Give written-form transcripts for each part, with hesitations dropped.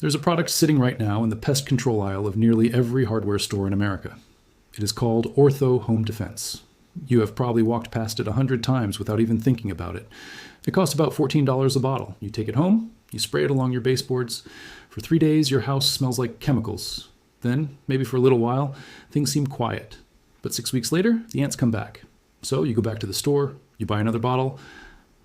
There's a product sitting right now in the pest control aisle of nearly every hardware store in America. It is called Ortho Home Defense. You have probably walked past it 100 times without even thinking about it. It costs about $14 a bottle. You take it home, you spray it along your baseboards. For 3 days, your house smells like chemicals. Then, maybe for a little while, things seem quiet. But 6 weeks later, the ants come back. So you go back to the store, you buy another bottle.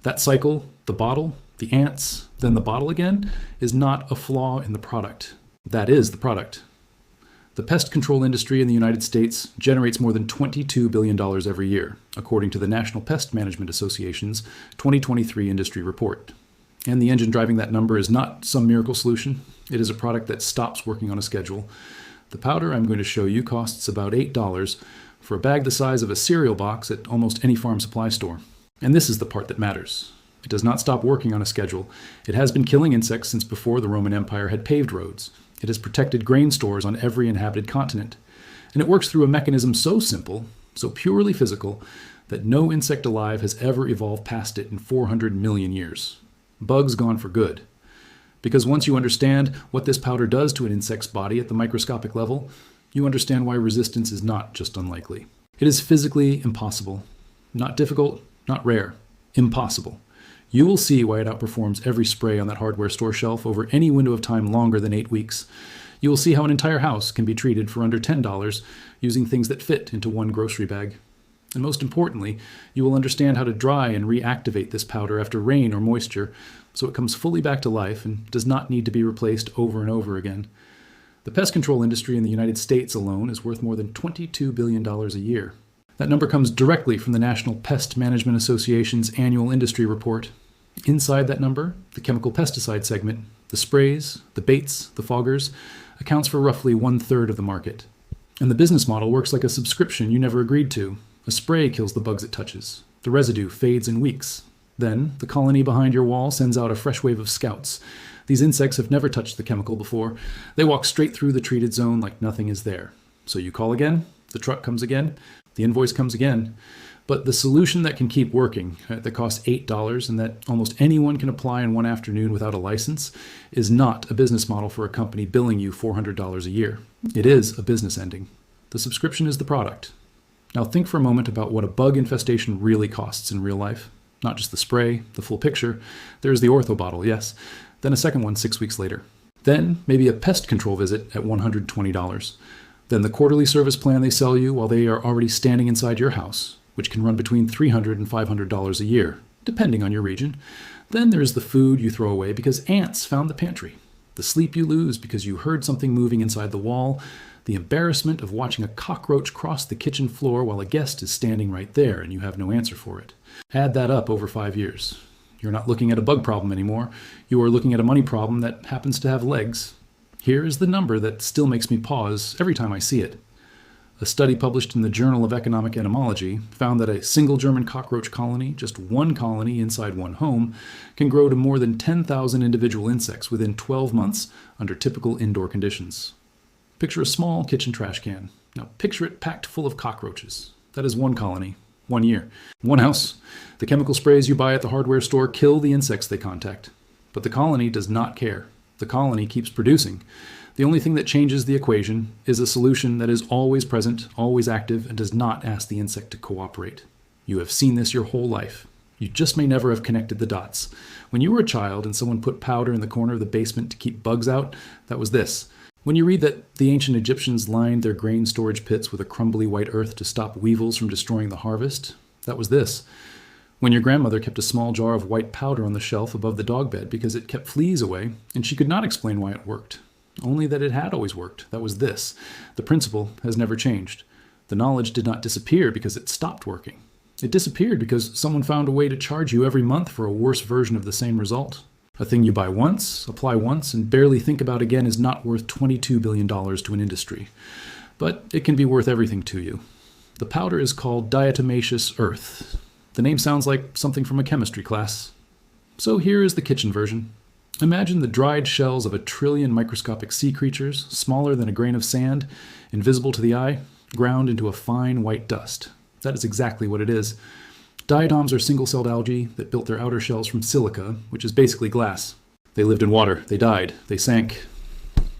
That cycle, the bottle, the ants, then the bottle again, is not a flaw in the product. That is the product. The pest control industry in the United States generates more than $22 billion every year, according to the National Pest Management Association's 2023 industry report. And the engine driving that number is not some miracle solution. It is a product that stops working on a schedule. The powder I'm going to show you costs about $8 for a bag the size of a cereal box at almost any farm supply store. And this is the part that matters. It does not stop working on a schedule. It has been killing insects since before the Roman Empire had paved roads. It has protected grain stores on every inhabited continent. And it works through a mechanism so simple, so purely physical, that no insect alive has ever evolved past it in 400 million years. Bugs gone for good. Because once you understand what this powder does to an insect's body at the microscopic level, you understand why resistance is not just unlikely. It is physically impossible. Not difficult, not rare. Impossible. You will see why it outperforms every spray on that hardware store shelf over any window of time longer than 8 weeks. You will see how an entire house can be treated for under $10 using things that fit into one grocery bag. And most importantly, you will understand how to dry and reactivate this powder after rain or moisture so it comes fully back to life and does not need to be replaced over and over again. The pest control industry in the United States alone is worth more than $22 billion a year. That number comes directly from the National Pest Management Association's annual industry report. Inside that number, the chemical pesticide segment, the sprays, the baits, the foggers, accounts for roughly 1/3 of the market. And the business model works like a subscription you never agreed to. A spray kills the bugs it touches. The residue fades in weeks. Then, the colony behind your wall sends out a fresh wave of scouts. These insects have never touched the chemical before. They walk straight through the treated zone like nothing is there. So you call again, the truck comes again, the invoice comes again. But the solution that can keep working, that costs $8 and that almost anyone can apply in one afternoon without a license, is not a business model for a company billing you $400 a year. It is a business ending. The subscription is the product. Now think for a moment about what a bug infestation really costs in real life. Not just the spray, the full picture. There's the ortho bottle, yes. Then a second one 6 weeks later. Then maybe a pest control visit at $120. Then the quarterly service plan they sell you while they are already standing inside your house, which can run between $300 and $500 a year, depending on your region. Then there's the food you throw away because ants found the pantry, the sleep you lose because you heard something moving inside the wall, the embarrassment of watching a cockroach cross the kitchen floor while a guest is standing right there and you have no answer for it. Add that up over 5 years. You're not looking at a bug problem anymore. You are looking at a money problem that happens to have legs. Here is the number that still makes me pause every time I see it. A study published in the Journal of Economic Entomology found that a single German cockroach colony, just one colony inside one home, can grow to more than 10,000 individual insects within 12 months under typical indoor conditions. Picture a small kitchen trash can. Now picture it packed full of cockroaches. That is one colony, 1 year, one house. The chemical sprays you buy at the hardware store kill the insects they contact. But the colony does not care. The colony keeps producing. The only thing that changes the equation is a solution that is always present, always active, and does not ask the insect to cooperate. You have seen this your whole life. You just may never have connected the dots. When you were a child and someone put powder in the corner of the basement to keep bugs out, that was this. When you read that the ancient Egyptians lined their grain storage pits with a crumbly white earth to stop weevils from destroying the harvest, that was this. When your grandmother kept a small jar of white powder on the shelf above the dog bed because it kept fleas away, and she could not explain why it worked. Only that it had always worked. That was this. The principle has never changed. The knowledge did not disappear because it stopped working. It disappeared because someone found a way to charge you every month for a worse version of the same result. A thing you buy once, apply once, and barely think about again is not worth $22 billion to an industry. But it can be worth everything to you. The powder is called diatomaceous earth. The name sounds like something from a chemistry class. So here is the kitchen version. Imagine the dried shells of 1 trillion microscopic sea creatures, smaller than a grain of sand, invisible to the eye, ground into a fine white dust. That is exactly what it is. Diatoms are single-celled algae that built their outer shells from silica, which is basically glass. They lived in water, they died, they sank.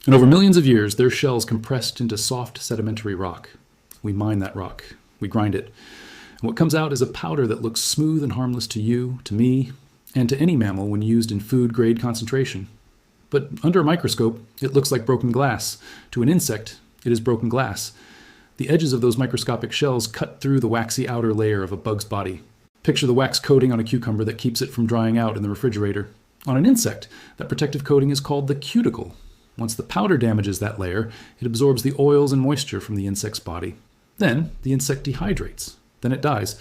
And over millions of years, their shells compressed into soft sedimentary rock. We mine that rock. We grind it. And what comes out is a powder that looks smooth and harmless to you, to me, and to any mammal when used in food-grade concentration. But under a microscope, it looks like broken glass. To an insect, it is broken glass. The edges of those microscopic shells cut through the waxy outer layer of a bug's body. Picture the wax coating on a cucumber that keeps it from drying out in the refrigerator. On an insect, that protective coating is called the cuticle. Once the powder damages that layer, it absorbs the oils and moisture from the insect's body. Then, the insect dehydrates. Then it dies.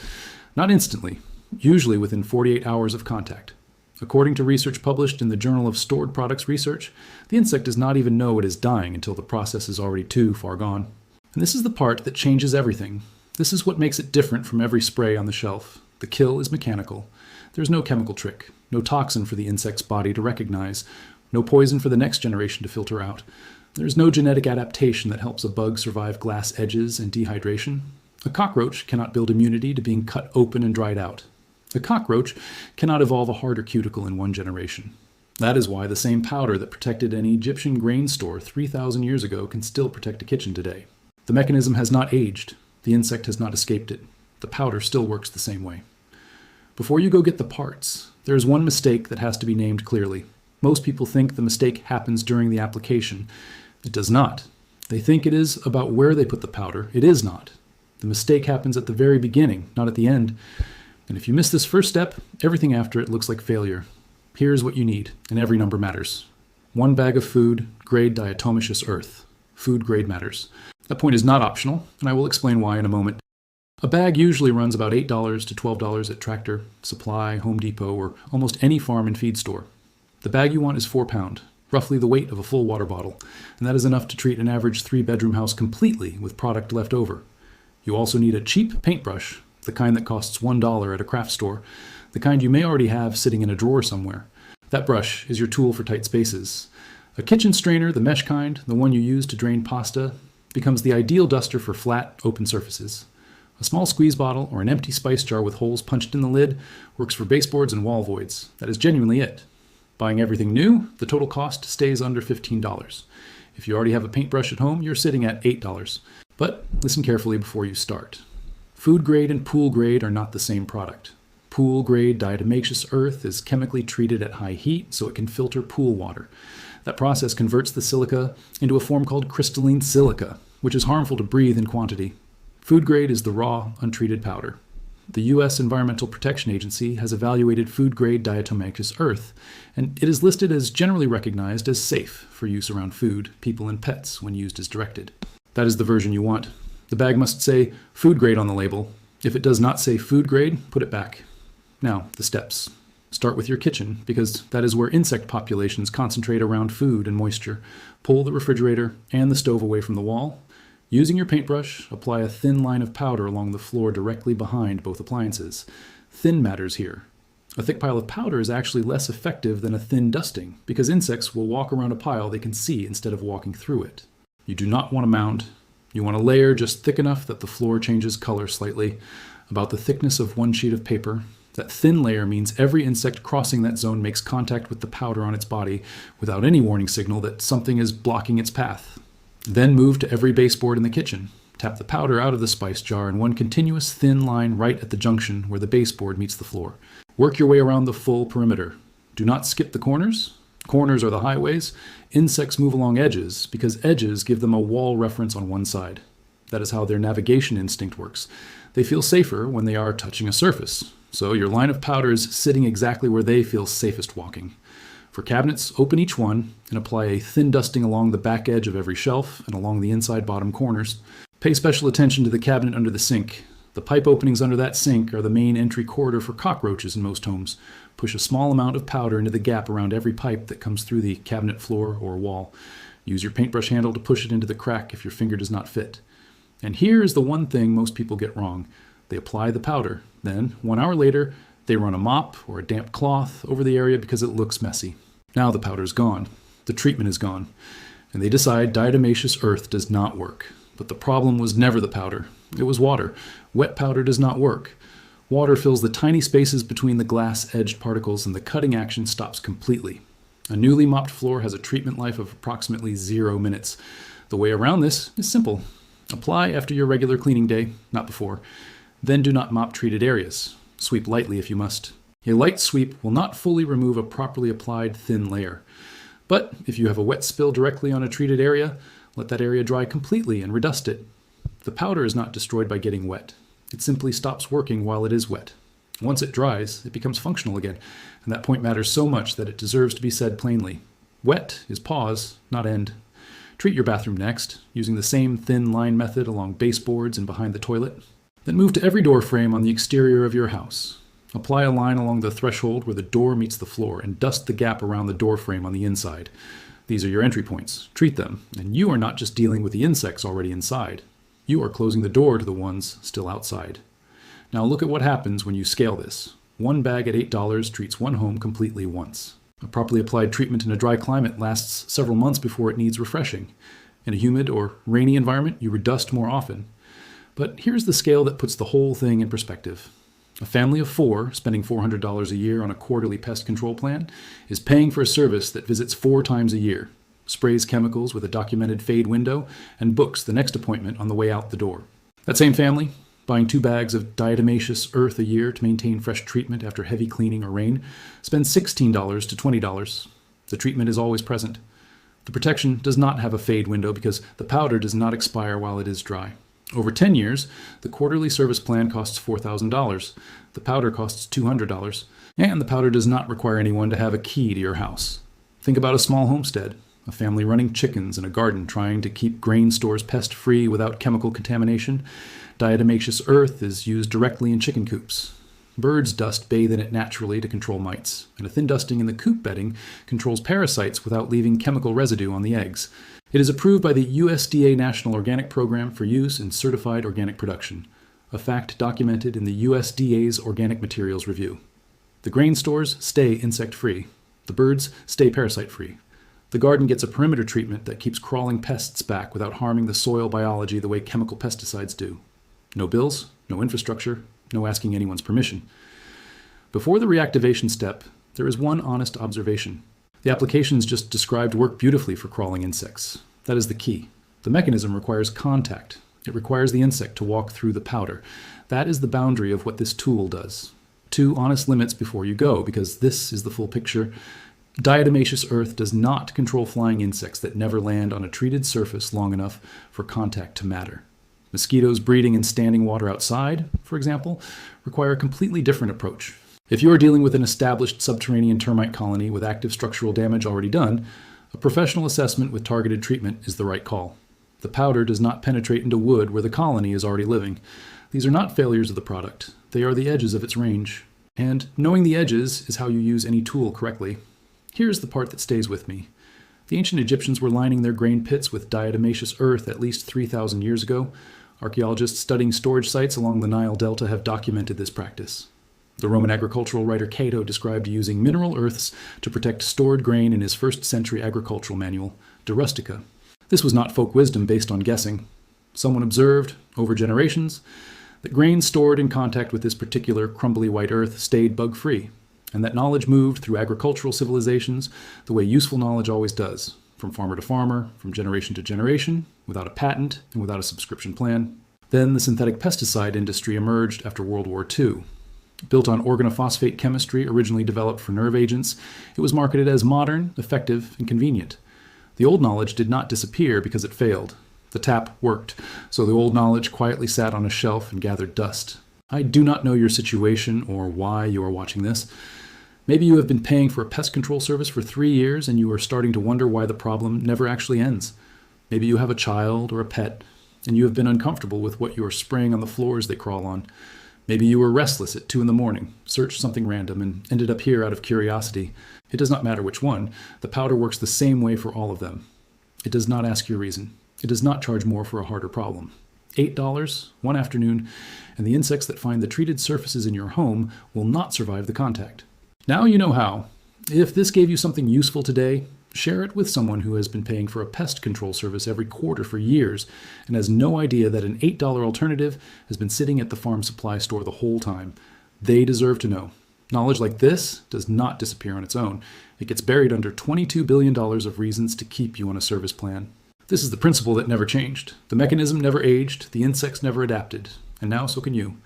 Not instantly, usually within 48 hours of contact. According to research published in the Journal of Stored Products Research, the insect does not even know it is dying until the process is already too far gone. And this is the part that changes everything. This is what makes it different from every spray on the shelf. The kill is mechanical. There's no chemical trick, no toxin for the insect's body to recognize, no poison for the next generation to filter out. There's no genetic adaptation that helps a bug survive glass edges and dehydration. A cockroach cannot build immunity to being cut open and dried out. A cockroach cannot evolve a harder cuticle in one generation. That is why the same powder that protected an Egyptian grain store 3,000 years ago can still protect a kitchen today. The mechanism has not aged. The insect has not escaped it. The powder still works the same way. Before you go get the parts, there is one mistake that has to be named clearly. Most people think the mistake happens during the application. It does not. They think it is about where they put the powder. It is not. The mistake happens at the very beginning, not at the end. And if you miss this first step, everything after it looks like failure. Here's what you need, and every number matters. 1 bag of food, grade diatomaceous earth. Food grade matters. That point is not optional, and I will explain why in a moment. A bag usually runs about $8 to $12 at Tractor, Supply, Home Depot, or almost any farm and feed store. The bag you want is 4 pound, roughly the weight of a full water bottle, and that is enough to treat an average 3-bedroom house completely with product left over. You also need a cheap paintbrush, the kind that costs $1 at a craft store, the kind you may already have sitting in a drawer somewhere. That brush is your tool for tight spaces. A kitchen strainer, the mesh kind, the one you use to drain pasta, becomes the ideal duster for flat, open surfaces. A small squeeze bottle or an empty spice jar with holes punched in the lid works for baseboards and wall voids. That is genuinely it. Buying everything new, the total cost stays under $15. If you already have a paintbrush at home, you're sitting at $8. But listen carefully before you start. Food grade and pool grade are not the same product. Pool grade diatomaceous earth is chemically treated at high heat so it can filter pool water. That process converts the silica into a form called crystalline silica, which is harmful to breathe in quantity. Food grade is the raw, untreated powder. The U.S. Environmental Protection Agency has evaluated food grade diatomaceous earth, and it is listed as generally recognized as safe for use around food, people, and pets when used as directed. That is the version you want. The bag must say food grade on the label. If it does not say food grade, put it back. Now, the steps. Start with your kitchen, because that is where insect populations concentrate around food and moisture. Pull the refrigerator and the stove away from the wall. Using your paintbrush, apply a thin line of powder along the floor directly behind both appliances. Thin matters here. A thick pile of powder is actually less effective than a thin dusting, because insects will walk around a pile they can see instead of walking through it. You do not want a mound. You want a layer just thick enough that the floor changes color slightly, about the thickness of 1 sheet of paper. That thin layer means every insect crossing that zone makes contact with the powder on its body without any warning signal that something is blocking its path. Then move to every baseboard in the kitchen. Tap the powder out of the spice jar in one continuous thin line right at the junction where the baseboard meets the floor. Work your way around the full perimeter. Do not skip the corners. Corners are the highways. Insects move along edges because edges give them a wall reference on one side. That is how their navigation instinct works. They feel safer when they are touching a surface. So your line of powder is sitting exactly where they feel safest walking. For cabinets, open each one and apply a thin dusting along the back edge of every shelf and along the inside bottom corners. Pay special attention to the cabinet under the sink. The pipe openings under that sink are the main entry corridor for cockroaches in most homes. Push a small amount of powder into the gap around every pipe that comes through the cabinet floor or wall. Use your paintbrush handle to push it into the crack if your finger does not fit. And here is the one thing most people get wrong. They apply the powder. Then, 1 hour later, they run a mop or a damp cloth over the area because it looks messy. Now the powder is gone. The treatment is gone. And they decide diatomaceous earth does not work. But the problem was never the powder. It was water. Wet powder does not work. Water fills the tiny spaces between the glass-edged particles and the cutting action stops completely. A newly mopped floor has a treatment life of approximately 0 minutes. The way around this is simple. Apply after your regular cleaning day, not before. Then do not mop treated areas. Sweep lightly if you must. A light sweep will not fully remove a properly applied thin layer. But if you have a wet spill directly on a treated area, let that area dry completely and redust it. The powder is not destroyed by getting wet. It simply stops working while it is wet. Once it dries, it becomes functional again, and that point matters so much that it deserves to be said plainly. Wet is pause, not end. Treat your bathroom next, using the same thin line method along baseboards and behind the toilet. Then move to every door frame on the exterior of your house. Apply a line along the threshold where the door meets the floor and dust the gap around the door frame on the inside. These are your entry points. Treat them, and you are not just dealing with the insects already inside. You are closing the door to the ones still outside. Now look at what happens when you scale this. One bag at $8 treats one home completely once. A properly applied treatment in a dry climate lasts several months before it needs refreshing. In a humid or rainy environment, you redust more often. But here's the scale that puts the whole thing in perspective. A family of 4 spending $400 a year on a quarterly pest control plan is paying for a service that visits 4 times a year, sprays chemicals with a documented fade window, and books the next appointment on the way out the door. That same family, buying 2 bags of diatomaceous earth a year to maintain fresh treatment after heavy cleaning or rain, spends $16 to $20. The treatment is always present. The protection does not have a fade window because the powder does not expire while it is dry. Over 10 years, the quarterly service plan costs $4,000. The powder costs $200. And the powder does not require anyone to have a key to your house. Think about a small homestead, a family running chickens in a garden trying to keep grain stores pest-free without chemical contamination. Diatomaceous earth is used directly in chicken coops. Birds' dust bathe in it naturally to control mites, and a thin dusting in the coop bedding controls parasites without leaving chemical residue on the eggs. It is approved by the USDA National Organic Program for use in certified organic production, a fact documented in the USDA's Organic Materials Review. The grain stores stay insect-free. The birds stay parasite-free. The garden gets a perimeter treatment that keeps crawling pests back without harming the soil biology the way chemical pesticides do. No bills, no infrastructure, no asking anyone's permission. Before the reactivation step, there is one honest observation. The applications just described work beautifully for crawling insects. That is the key. The mechanism requires contact. It requires the insect to walk through the powder. That is the boundary of what this tool does. 2 honest limits before you go, because this is the full picture. Diatomaceous earth does not control flying insects that never land on a treated surface long enough for contact to matter. Mosquitoes breeding in standing water outside, for example, require a completely different approach. If you are dealing with an established subterranean termite colony with active structural damage already done, a professional assessment with targeted treatment is the right call. The powder does not penetrate into wood where the colony is already living. These are not failures of the product. They are the edges of its range. And knowing the edges is how you use any tool correctly. Here's the part that stays with me. The ancient Egyptians were lining their grain pits with diatomaceous earth at least 3,000 years ago. Archaeologists studying storage sites along the Nile Delta have documented this practice. The Roman agricultural writer Cato described using mineral earths to protect stored grain in his 1st century agricultural manual, De Rustica. This was not folk wisdom based on guessing. Someone observed, over generations, that grain stored in contact with this particular crumbly white earth stayed bug-free, and that knowledge moved through agricultural civilizations the way useful knowledge always does, from farmer to farmer, from generation to generation, without a patent and without a subscription plan. Then the synthetic pesticide industry emerged after World War II. Built on organophosphate chemistry originally developed for nerve agents, it was marketed as modern, effective, and convenient. The old knowledge did not disappear because it failed. The tap worked, so the old knowledge quietly sat on a shelf and gathered dust. I do not know your situation or why you are watching this. Maybe you have been paying for a pest control service for 3 years and you are starting to wonder why the problem never actually ends. Maybe you have a child or a pet and you have been uncomfortable with what you are spraying on the floors they crawl on. Maybe you were restless at 2 a.m, searched something random, and ended up here out of curiosity. It does not matter which one. The powder works the same way for all of them. It does not ask your reason. It does not charge more for a harder problem. $8, one afternoon, and the insects that find the treated surfaces in your home will not survive the contact. Now you know how. If this gave you something useful today, share it with someone who has been paying for a pest control service every quarter for years and has no idea that an $8 alternative has been sitting at the farm supply store the whole time. They deserve to know. Knowledge like this does not disappear on its own. It gets buried under $22 billion of reasons to keep you on a service plan. This is the principle that never changed. The mechanism never aged, the insects never adapted, and now so can you.